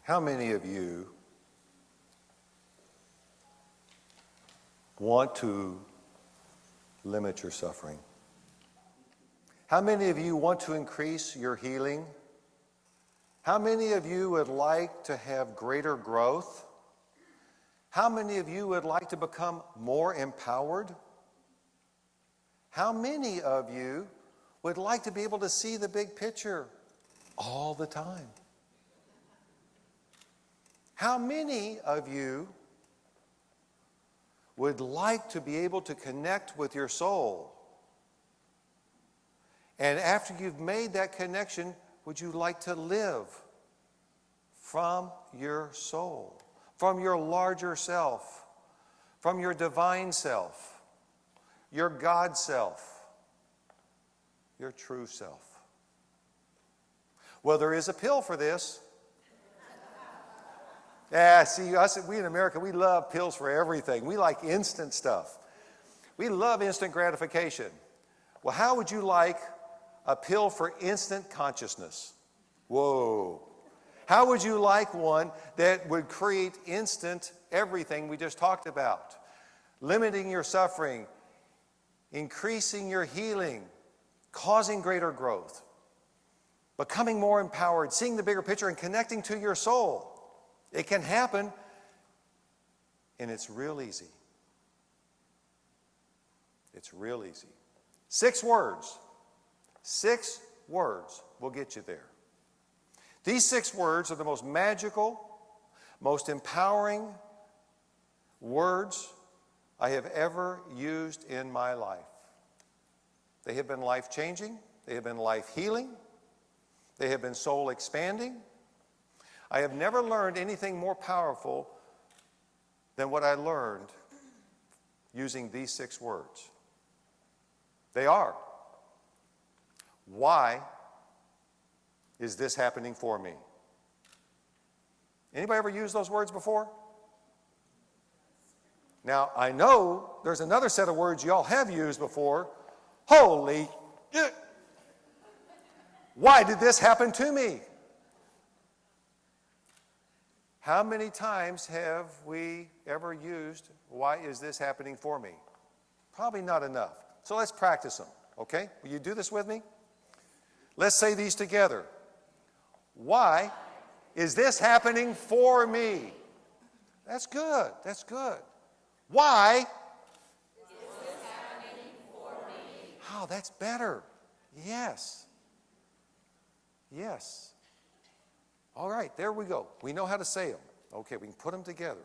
How many of you want to limit your suffering? How many of you want to increase your healing? How many of you would like to have greater growth? How many of you would like to become more empowered? How many of you would like to be able to see the big picture all the time? How many of you would like to be able to connect with your soul? And after you've made that connection, would you like to live from your soul, from your larger self, from your divine self, your God self, your true self? Well, there is a pill for this. Yeah, see, we in America, we love pills for everything. We like instant stuff. We love instant gratification. Well, how would you like a pill for instant consciousness? Whoa. How would you like one that would create instant everything we just talked about? Limiting your suffering, increasing your healing, causing greater growth, becoming more empowered, seeing the bigger picture, and connecting to your soul. It can happen, and it's real easy. It's real easy. 6 words. 6 words will get you there. These 6 words are the most magical, most empowering words I have ever used in my life. They have been life-changing. They have been life-healing. They have been soul-expanding. I have never learned anything more powerful than what I learned using these 6 words. They are, why is this happening for me? Anybody ever used those words before? Now, I know there's another set of words y'all have used before. Holy shit! Why did this happen to me? How many times have we ever used, why is this happening for me? Probably not enough. So let's practice them, okay? Will you do this with me? Let's say these together. Why is this happening for me? That's good. That's good. Why is this happening for me? Oh, that's better. Yes. Yes. All right, there we go. We know how to say them. Okay, we can put them together.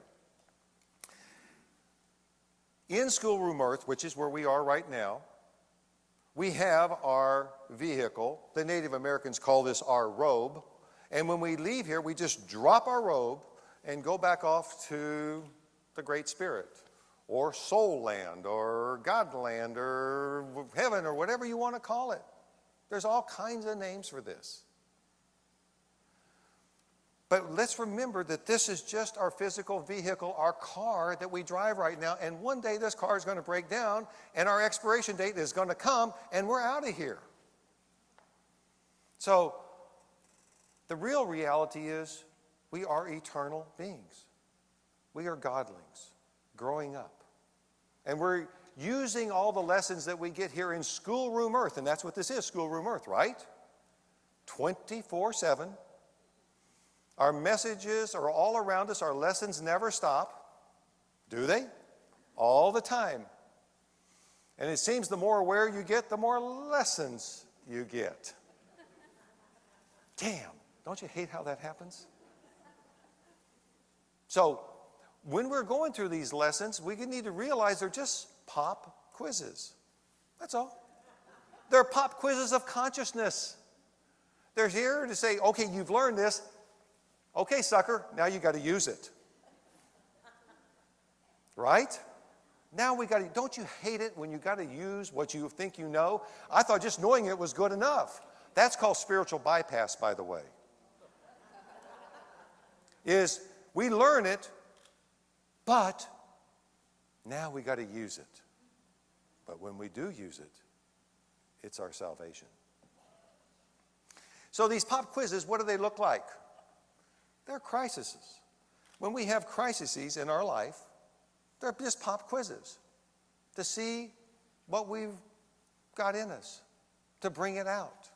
In Schoolroom Earth, which is where we are right now, we have our vehicle. The Native Americans call this our robe. And when we leave here, we just drop our robe and go back off to the Great Spirit, or Soul Land, or God Land, or heaven, or whatever you want to call it. There's all kinds of names for this. But let's remember that this is just our physical vehicle, our car that we drive right now. And one day this car is going to break down, and our expiration date is going to come, and we're out of here. So the real reality is we are eternal beings. We are godlings growing up. And we're using all the lessons that we get here in Schoolroom Earth. And that's what this is, Schoolroom Earth, right? 24/7. Our messages are all around us. Our lessons never stop. Do they? All the time. And it seems the more aware you get, the more lessons you get. Damn, don't you hate how that happens? So, when we're going through these lessons, we need to realize they're just pop quizzes. That's all. They're pop quizzes of consciousness. They're here to say, okay, you've learned this. Okay, sucker, now you got to use it. Right? Now we got to, don't you hate it when you got to use what you think you know? I thought just knowing it was good enough. That's called spiritual bypass, by the way. Is we learn it, but now we got to use it. But when we do use it, it's our salvation. So these pop quizzes, what do they look like? They're crises. When we have crises in our life, they're just pop quizzes to see what we've got in us, to bring it out.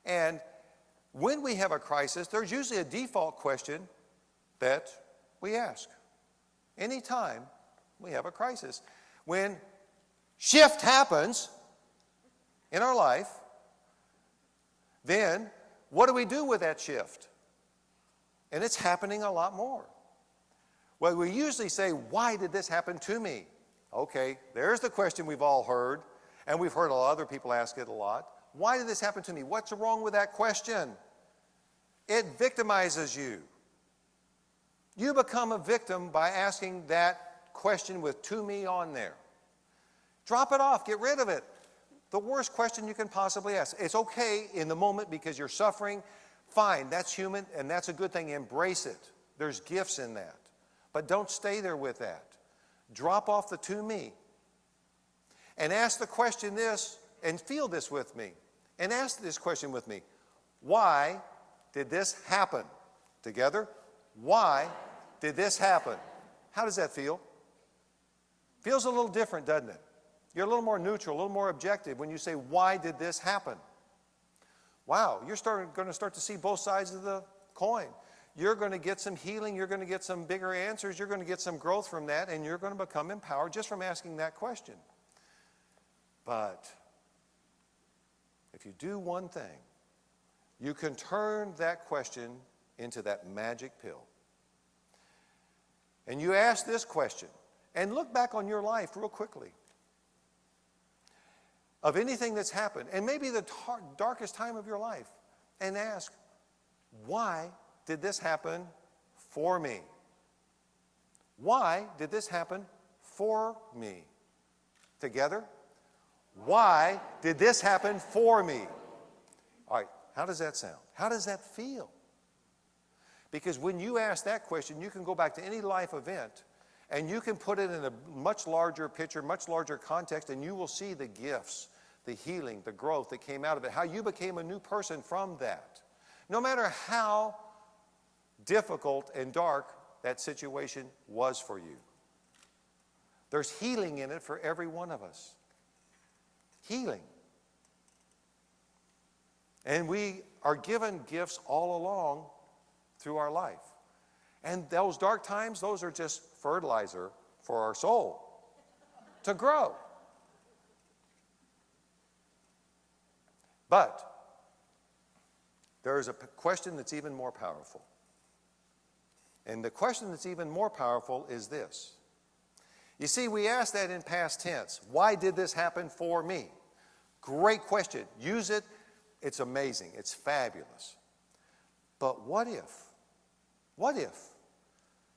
And when we have a crisis, there's usually a default question that we ask. Anytime we have a crisis. When shift happens in our life, then what do we do with that shift? And it's happening a lot more. Well, we usually say, why did this happen to me? Okay, there's the question we've all heard, and we've heard a lot of other people ask it a lot. Why did this happen to me? What's wrong with that question? It victimizes you. You become a victim by asking that question with "to me" on there. Drop it off. Get rid of it. The worst question you can possibly ask. It's okay in the moment because you're suffering. Fine, that's human, and that's a good thing. Embrace it. There's gifts in that. But don't stay there with that. Drop off the "to me." And ask the question this, and feel this with me. And ask this question with me. Why did this happen? Together. Why did this happen? How does that feel? Feels a little different, doesn't it? You're a little more neutral, a little more objective when you say, why did this happen? Wow, you're going to start to see both sides of the coin. You're going to get some healing. You're going to get some bigger answers. You're going to get some growth from that, and you're going to become empowered just from asking that question. But if you do one thing, you can turn that question into that magic pill. And you ask this question, and look back on your life real quickly of anything that's happened, and maybe the darkest time of your life, and ask, why did this happen for me? Why did this happen for me? Together? Why did this happen for me? All right, how does that sound? How does that feel? Because when you ask that question, you can go back to any life event and you can put it in a much larger picture, much larger context, and you will see the gifts, the healing, the growth that came out of it, how you became a new person from that. No matter how difficult and dark that situation was for you. There's healing in it for every one of us. Healing. And we are given gifts all along through our life. And those dark times, those are just fertilizer for our soul to grow. But there is a question that's even more powerful. And the question that's even more powerful is this. You see, we ask that in past tense. Why did this happen for me? Great question. Use it. It's amazing. It's fabulous. But what if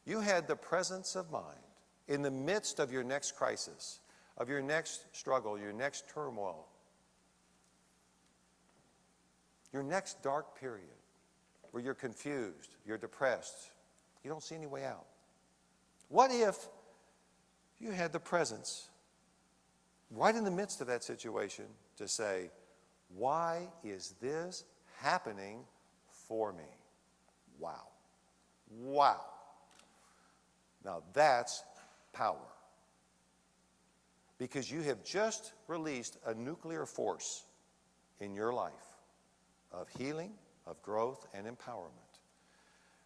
you had the presence of mind in the midst of your next crisis, of your next struggle, your next turmoil, your next dark period where you're confused, you're depressed, you don't see any way out? What if you had the presence right in the midst of that situation to say, why is this happening for me? Wow. Wow. Now that's power. Because you have just released a nuclear force in your life of healing, of growth, and empowerment.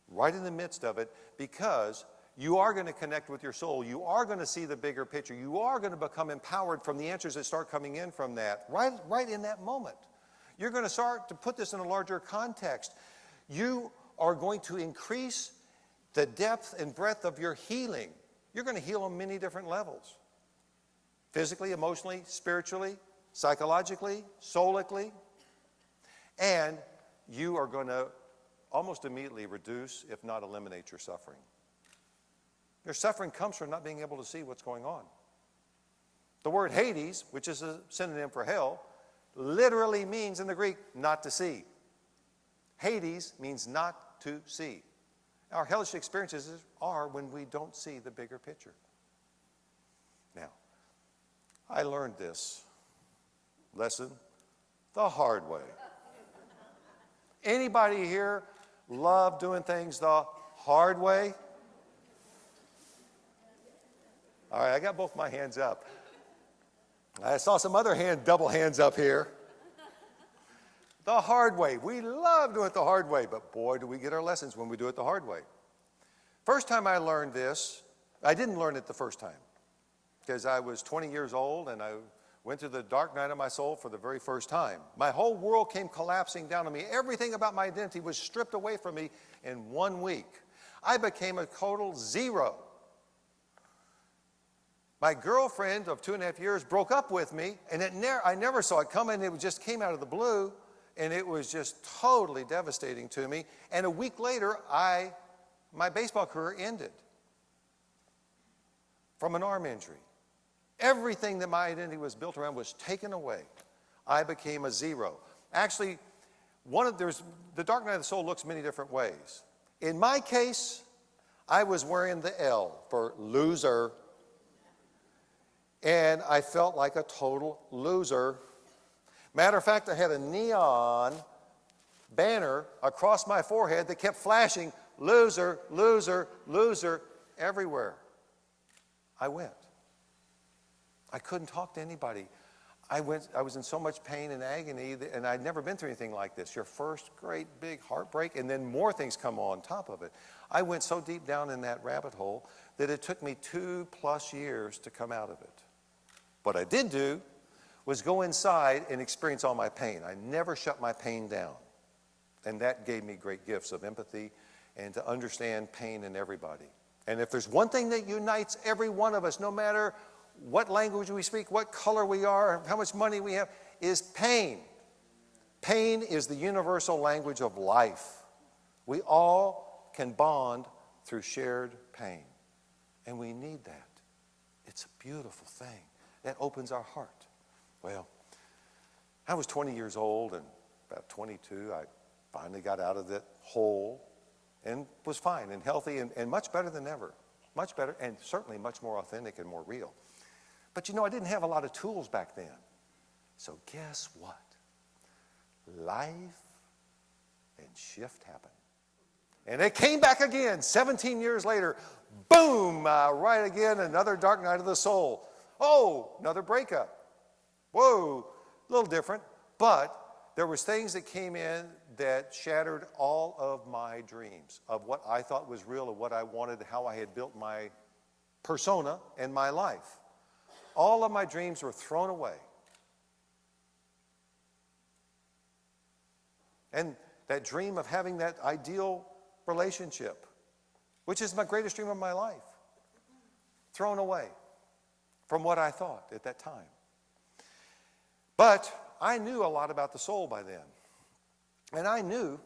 Right in the midst of it, because you are going to connect with your soul. You are going to see the bigger picture. You are going to become empowered from the answers that start coming in from that, right in that moment. You're going to start to put this in a larger context. You are going to increase the depth and breadth of your healing. You're going to heal on many different levels. Physically, emotionally, spiritually, psychologically, soulically. And you are going to almost immediately reduce, if not eliminate, your suffering. Your suffering comes from not being able to see what's going on. The word Hades, which is a synonym for hell, literally means in the Greek, not to see. Hades means not to see. Our hellish experiences are when we don't see the bigger picture. Now, I learned this lesson the hard way. Anybody here love doing things the hard way? All right, I got both my hands up. I saw some other double hands up here. The hard way. We love doing it the hard way, but boy, do we get our lessons when we do it the hard way. First time I learned this, I didn't learn it the first time because I was 20 years old and I went through the dark night of my soul for the very first time. My whole world came collapsing down on me. Everything about my identity was stripped away from me in 1 week. I became a total zero. My girlfriend of 2.5 years broke up with me, and I never saw it coming. It just came out of the blue, and it was just totally devastating to me. And a week later, my baseball career ended from an arm injury. Everything that my identity was built around was taken away. I became a zero. Actually, the dark night of the soul looks many different ways. In my case, I was wearing the L for loser, and I felt like a total loser. Matter of fact, I had a neon banner across my forehead that kept flashing, loser, loser, loser, everywhere I went. I couldn't talk to anybody. I was in so much pain and agony, and I'd never been through anything like this. Your first great big heartbreak, and then more things come on top of it. I went so deep down in that rabbit hole that it took me 2+ years to come out of it. What I did do was go inside and experience all my pain. I never shut my pain down. And that gave me great gifts of empathy and to understand pain in everybody. And if there's one thing that unites every one of us, no matter what language we speak, what color we are, how much money we have, is pain. Pain is the universal language of life. We all can bond through shared pain. And we need that. It's a beautiful thing. That opens our heart. Well, I was 20 years old, and about 22, I finally got out of that hole and was fine and healthy and much better than ever. Much better, and certainly much more authentic and more real. But I didn't have a lot of tools back then. So guess what? Life and shift happened. And it came back again 17 years later. Boom, right again, another dark night of the soul. Oh, another breakup. Whoa, a little different. But there was things that came in that shattered all of my dreams of what I thought was real, of what I wanted, how I had built my persona and my life. All of my dreams were thrown away. And that dream of having that ideal relationship, which is my greatest dream of my life, thrown away from what I thought at that time. But I knew a lot about the soul by then. And I knew,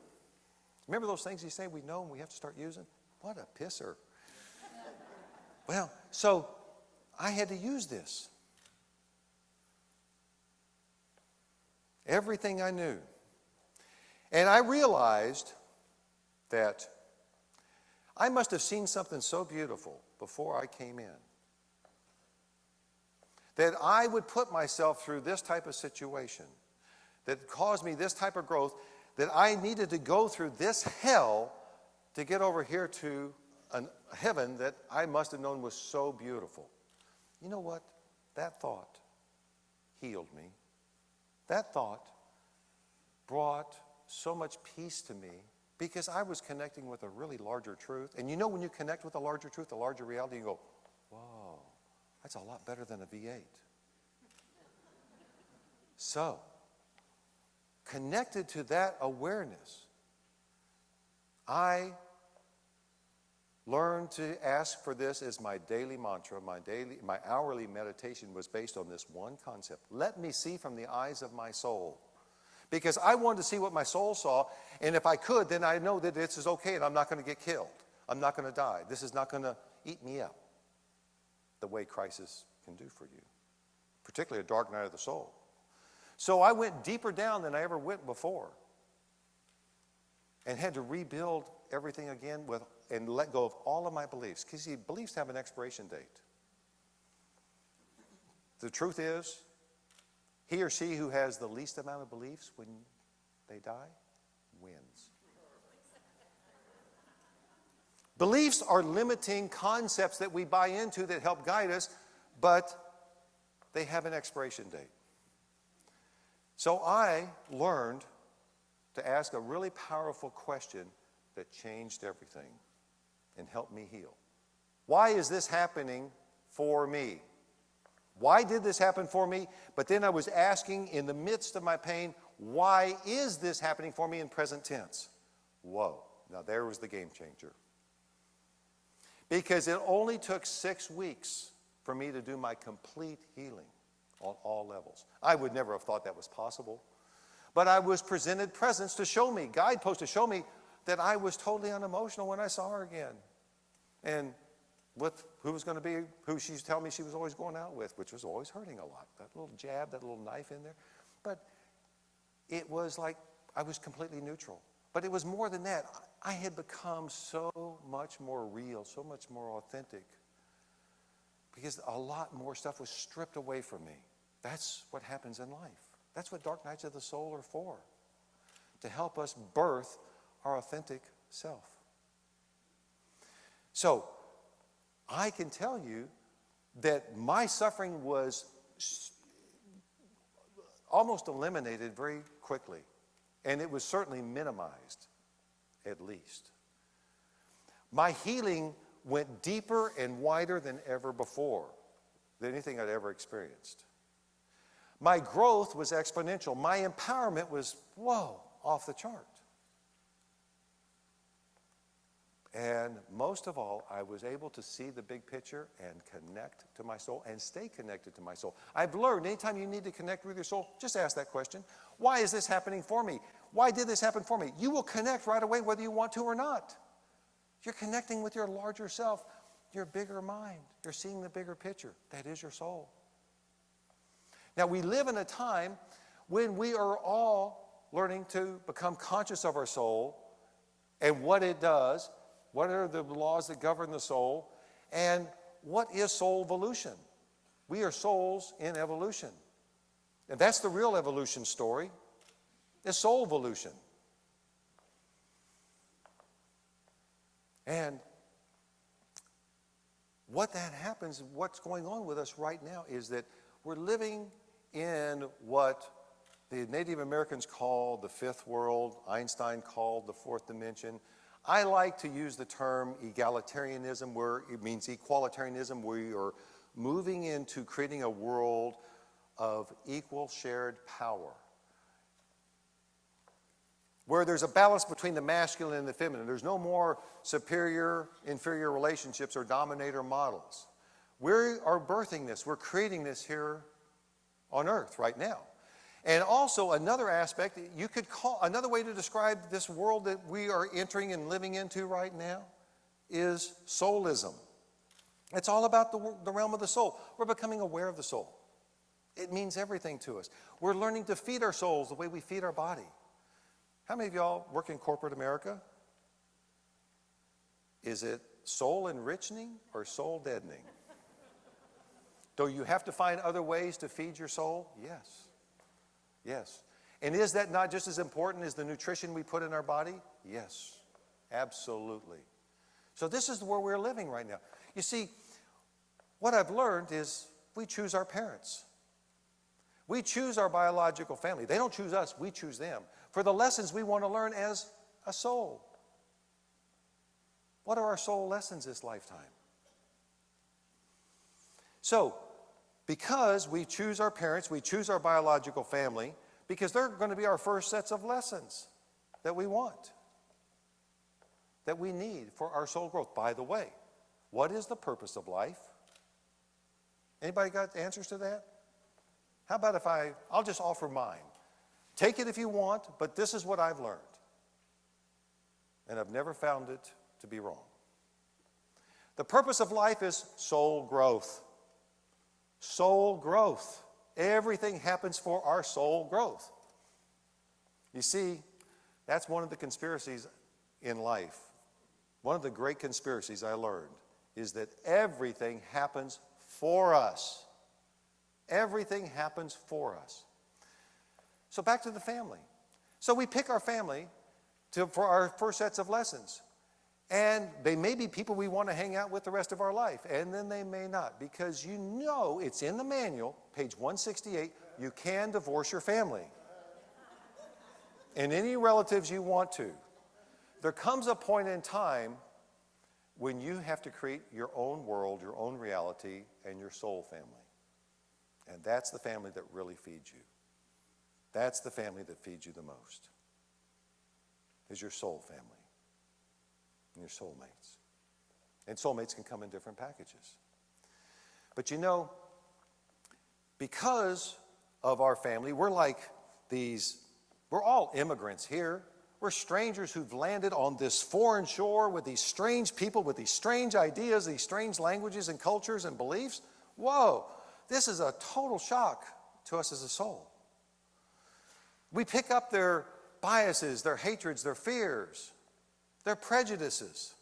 remember those things you say we know and we have to start using? What a pisser. Well, so I had to use this. Everything I knew. And I realized that I must have seen something so beautiful before I came in, that I would put myself through this type of situation that caused me this type of growth, that I needed to go through this hell to get over here to a heaven that I must have known was so beautiful. You know what? That thought healed me. That thought brought so much peace to me because I was connecting with a really larger truth. And when you connect with a larger truth, a larger reality, you go, whoa, that's a lot better than a V8. So, connected to that awareness, I learned to ask for this as my daily mantra. My hourly meditation was based on this one concept. Let me see from the eyes of my soul. Because I wanted to see what my soul saw, and if I could, then I know that this is okay and I'm not going to get killed. I'm not going to die. This is not going to eat me up the way crisis can do for you, particularly a dark night of the soul. So I went deeper down than I ever went before and had to rebuild everything again and let go of all of my beliefs. Because see, beliefs have an expiration date. The truth is, he or she who has the least amount of beliefs when they die wins. Beliefs are limiting concepts that we buy into that help guide us, but they have an expiration date. So I learned to ask a really powerful question that changed everything and helped me heal. Why is this happening for me? Why did this happen for me? But then I was asking in the midst of my pain, why is this happening for me in present tense? Whoa, now there was the game changer. Because it only took 6 weeks for me to do my complete healing on all levels. I would never have thought that was possible. But I was presented presents to show me, guideposts to show me that I was totally unemotional when I saw her again. And with who was going to be, who she's telling me she was always going out with, which was always hurting a lot. That little jab, that little knife in there. But it was like I was completely neutral. But it was more than that. I had become so much more real, so much more authentic. Because a lot more stuff was stripped away from me. That's what happens in life. That's what Dark Nights of the Soul are for. To help us birth our authentic self. So, I can tell you that my suffering was almost eliminated very quickly. And it was certainly minimized, at least. My healing went deeper and wider than ever before, than anything I'd ever experienced. My growth was exponential. My empowerment was, whoa, off the chart. And most of all, I was able to see the big picture and connect to my soul and stay connected to my soul. I've learned anytime you need to connect with your soul, just ask that question. Why is this happening for me? Why did this happen for me? You will connect right away whether you want to or not. You're connecting with your larger self, your bigger mind. You're seeing the bigger picture. That is your soul. Now, we live in a time when we are all learning to become conscious of our soul and what it does. What are the laws that govern the soul? And what is soul evolution? We are souls in evolution. And that's the real evolution story, is soul evolution. And what that happens, what's going on with us right now is that we're living in what the Native Americans call the fifth world, Einstein called the fourth dimension. I like to use the term egalitarianism, where it means equalitarianism. We are moving into creating a world of equal shared power, where there's a balance between the masculine and the feminine. There's no more superior, inferior relationships or dominator models. We are birthing this. We're creating this here on earth right now. And also another aspect, you could call, another way to describe this world that we are entering and living into right now is soulism. It's all about the realm of the soul. We're becoming aware of the soul. It means everything to us. We're learning to feed our souls the way we feed our body. How many of y'all work in corporate America? Is it soul enriching or soul deadening? Do you have to find other ways to feed your soul? Yes. Yes. And is that not just as important as the nutrition we put in our body? Yes, absolutely. So this is where we're living right now. You see, what I've learned is we choose our parents. We choose our biological family. They don't choose us, we choose them. For the lessons we want to learn as a soul. What are our soul lessons this lifetime? So, because we choose our parents, we choose our biological family, because they're going to be our first sets of lessons that we want, that we need for our soul growth. By the way, what is the purpose of life? Anybody got answers to that? How about if I'll just offer mine. Take it if you want, but this is what I've learned. And I've never found it to be wrong. The purpose of life is soul growth. Soul growth. Everything happens for our soul growth. You see, that's one of the conspiracies in life. One of the great conspiracies I learned is that everything happens for us. Everything happens for us. So back to the family. So we pick our family for our first sets of lessons. And they may be people we want to hang out with the rest of our life, and then they may not, because you know it's in the manual, page 168, you can divorce your family and any relatives you want to. There comes a point in time when you have to create your own world, your own reality, and your soul family. And that's the family that really feeds you. That's the family that feeds you the most, is your soul family and your soulmates. And soulmates can come in different packages. But you know, because of our family, we're like we're all immigrants here. We're strangers who've landed on this foreign shore with these strange people, with these strange ideas, these strange languages and cultures and beliefs. Whoa, this is a total shock to us as a soul. We pick up their biases, their hatreds, their fears, their prejudices.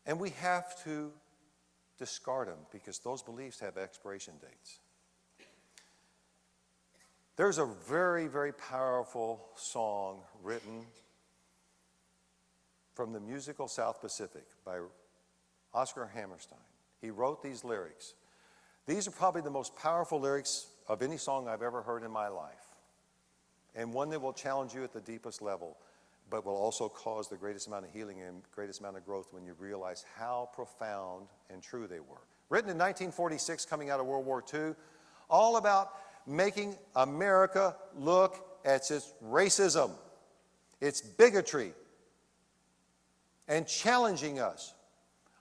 And we have to discard them because those beliefs have expiration dates. There's a very, very powerful song written from the musical South Pacific by Oscar Hammerstein. He wrote these lyrics. These are probably the most powerful lyrics of any song I've ever heard in my life, and one that will challenge you at the deepest level, but will also cause the greatest amount of healing and greatest amount of growth when you realize how profound and true they were. Written in 1946, coming out of World War II, all about making America look at its racism, its bigotry, and challenging us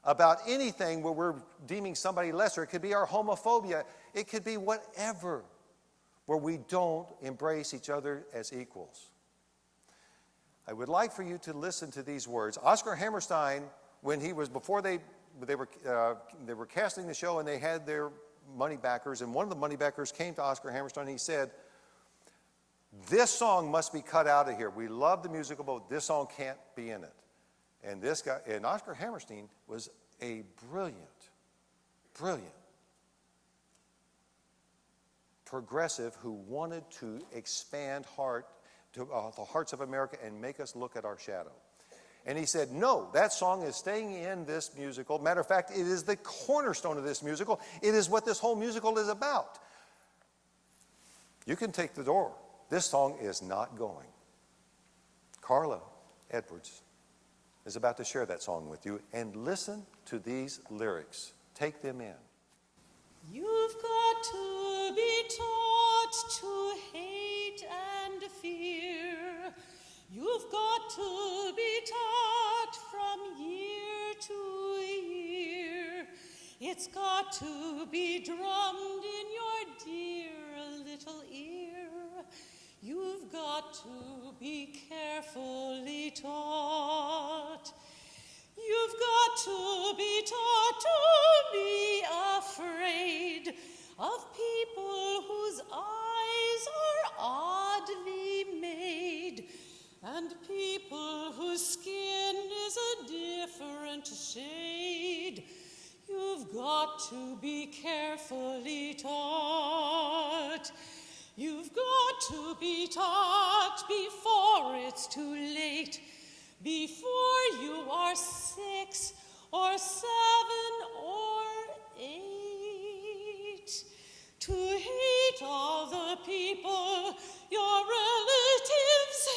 about anything where we're deeming somebody lesser. It could be our homophobia. It could be whatever, where we don't embrace each other as equals. I would like for you to listen to these words. Oscar Hammerstein, when he was, before they were casting the show and they had their money backers, and one of the money backers came to Oscar Hammerstein and he said, "This song must be cut out of here. We love the musical, but this song can't be in it." And this guy, and Oscar Hammerstein was a brilliant progressive who wanted to expand the hearts of America and make us look at our shadow. And he said, no, that song is staying in this musical. Matter of fact, it is the cornerstone of this musical. It is what this whole musical is about. You can take the door. This song is not going. Carla Edwards is about to share that song with you, and listen to these lyrics. Take them in. You've got to be taught to hate and fear. You've got to be taught from year to year. It's got to be drummed in your dear little ear. You've got to be carefully taught. You've got to be taught to be afraid of people whose eyes are oddly made, and people whose skin is a different shade. You've got to be carefully taught. You've got to be taught before it's too late, before you are 6 or 7 or 8, to hate all the people your relatives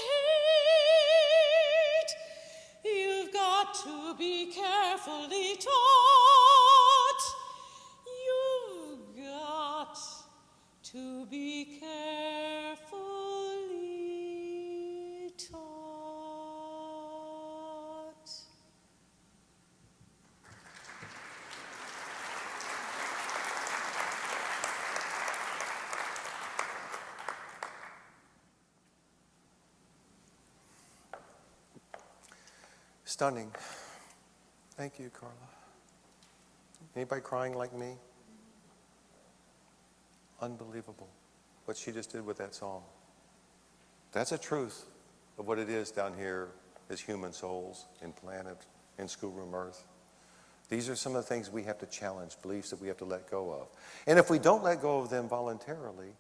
hate. You've got to be carefully taught. You've got to be carefully taught. Stunning. Thank you, Carla. Anybody crying like me? Unbelievable what she just did with that song. That's a truth of what it is down here as human souls in planet, in schoolroom earth. These are some of the things we have to challenge, beliefs that we have to let go of. And if we don't let go of them voluntarily,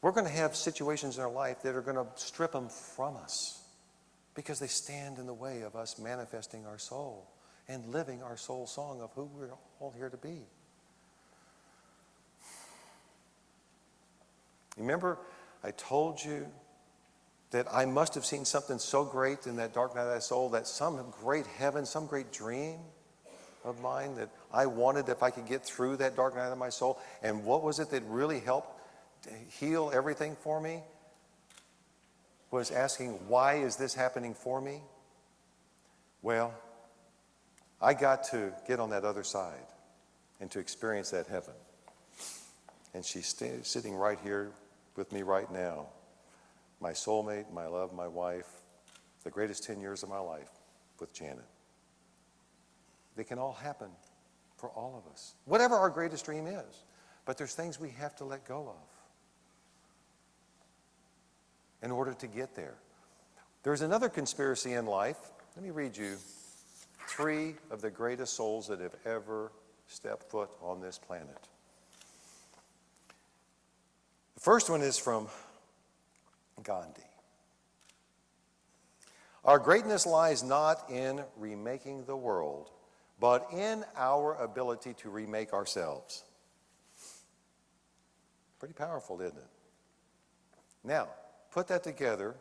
we're going to have situations in our life that are going to strip them from us. because they stand in the way of us manifesting our soul and living our soul song of who we're all here to be. Remember, I told you that I must have seen something so great in that dark night of my soul, that some great heaven, some great dream of mine that I wanted if I could get through that dark night of my soul. And what was it that really helped heal everything for me? Was asking, why is this happening for me? Well, I got to get on that other side and to experience that heaven. And she's sitting right here with me right now. My soulmate, my love, my wife, the greatest 10 years of my life with Janet. They can all happen for all of us. Whatever our greatest dream is. But there's things we have to let go of in order to get there. There's another conspiracy in life. Let me read you 3 of the greatest souls that have ever stepped foot on this planet. The first one is from Gandhi. Our greatness lies not in remaking the world, but in our ability to remake ourselves. Pretty powerful, isn't it? Now, put that together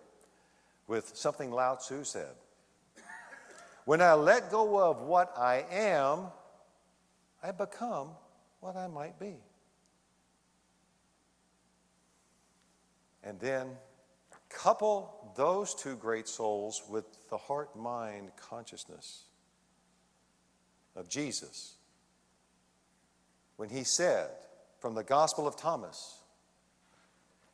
with something Lao Tzu said. When I let go of what I am, I become what I might be. And then couple those 2 great souls with the heart-mind consciousness of Jesus, when he said from the Gospel of Thomas,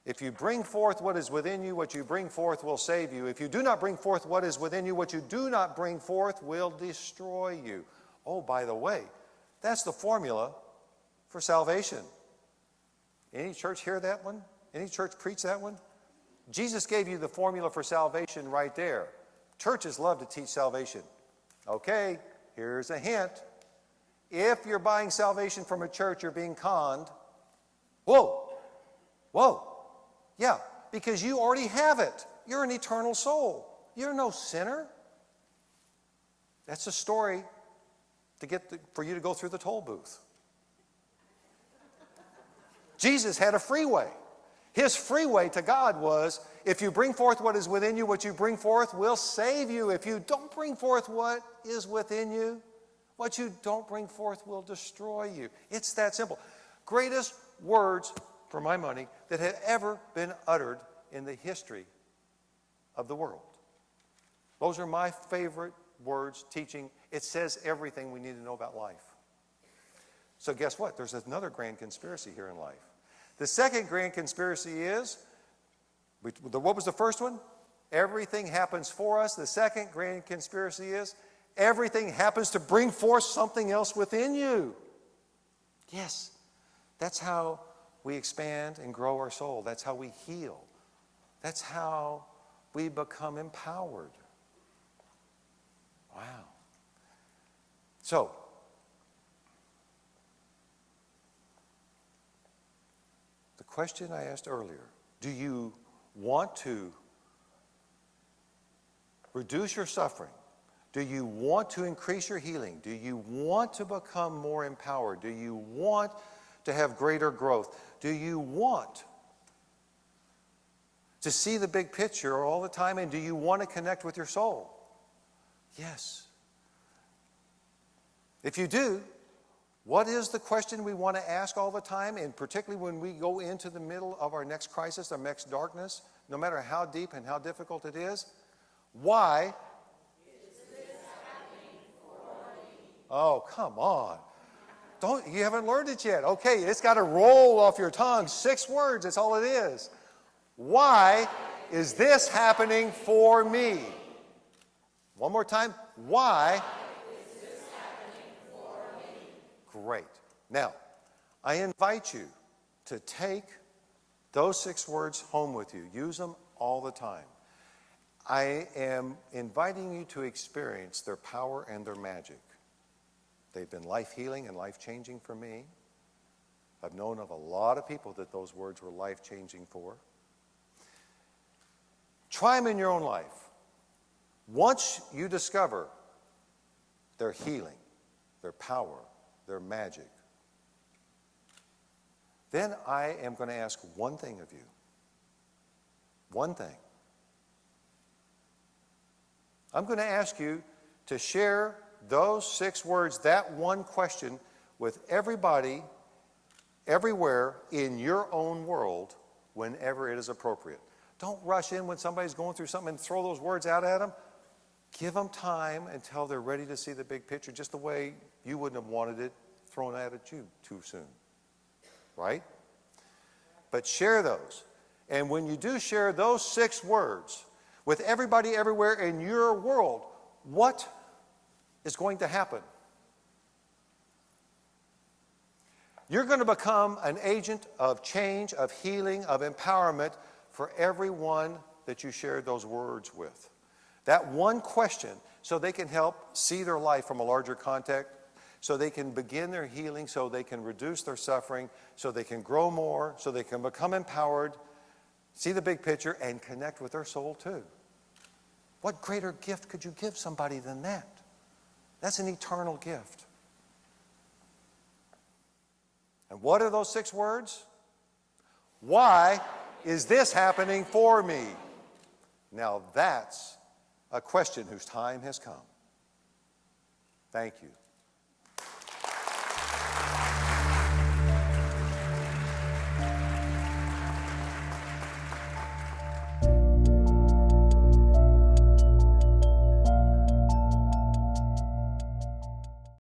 if you bring forth what is within you, what you bring forth will save you. If you do not bring forth what is within you, what you do not bring forth will destroy you. Oh, by the way, that's the formula for salvation. Any church hear that one? Any church preach that one? Jesus gave you the formula for salvation right there. Churches love to teach salvation. Okay, here's a hint. If you're buying salvation from a church, you're being conned. Whoa, yeah, because you already have it. You're an eternal soul. You're no sinner. That's a story for you to go through the toll booth. Jesus had a freeway. His freeway to God was, if you bring forth what is within you, what you bring forth will save you. If you don't bring forth what is within you, what you don't bring forth will destroy you. It's that simple. Greatest words, for my money, that had ever been uttered in the history of the world. Those are my favorite words, teaching. It says everything we need to know about life. So guess what? There's another grand conspiracy here in life. The second grand conspiracy is, what was the first one? Everything happens for us. The second grand conspiracy is, everything happens to bring forth something else within you. Yes, that's how we expand and grow our soul. That's how we heal. That's how we become empowered. Wow. So, the question I asked earlier, do you want to reduce your suffering? Do you want to increase your healing? Do you want to become more empowered? Do you want to have greater growth? Do you want to see the big picture all the time? And do you want to connect with your soul? Yes. If you do, what is the question we want to ask all the time? And particularly when we go into the middle of our next crisis, our next darkness, no matter how deep and how difficult it is, why is this happening for me? Oh, come on. You haven't learned it yet. Okay, it's got to roll off your tongue. 6 words, that's all it is. Why is this happening for me? One more time. Why is this happening for me? Great. Now, I invite you to take those 6 words home with you. Use them all the time. I am inviting you to experience their power and their magic. They've been life-healing and life-changing for me. I've known of a lot of people that those words were life-changing for. Try them in your own life. Once you discover their healing, their power, their magic, then I am going to ask one thing of you. One thing. I'm going to ask you to share those 6 words, that one question, with everybody, everywhere in your own world whenever it is appropriate. Don't rush in when somebody's going through something and throw those words out at them. Give them time until they're ready to see the big picture, just the way you wouldn't have wanted it thrown out at you too soon. Right? But share those. And when you do share those 6 words with everybody everywhere in your world, what is going to happen? You're going to become an agent of change, of healing, of empowerment for everyone that you shared those words with. That one question, so they can help see their life from a larger context, so they can begin their healing, so they can reduce their suffering, so they can grow more, so they can become empowered, see the big picture, and connect with their soul too. What greater gift could you give somebody than that? That's an eternal gift. And what are those 6 words? Why is this happening for me? Now that's a question whose time has come. Thank you.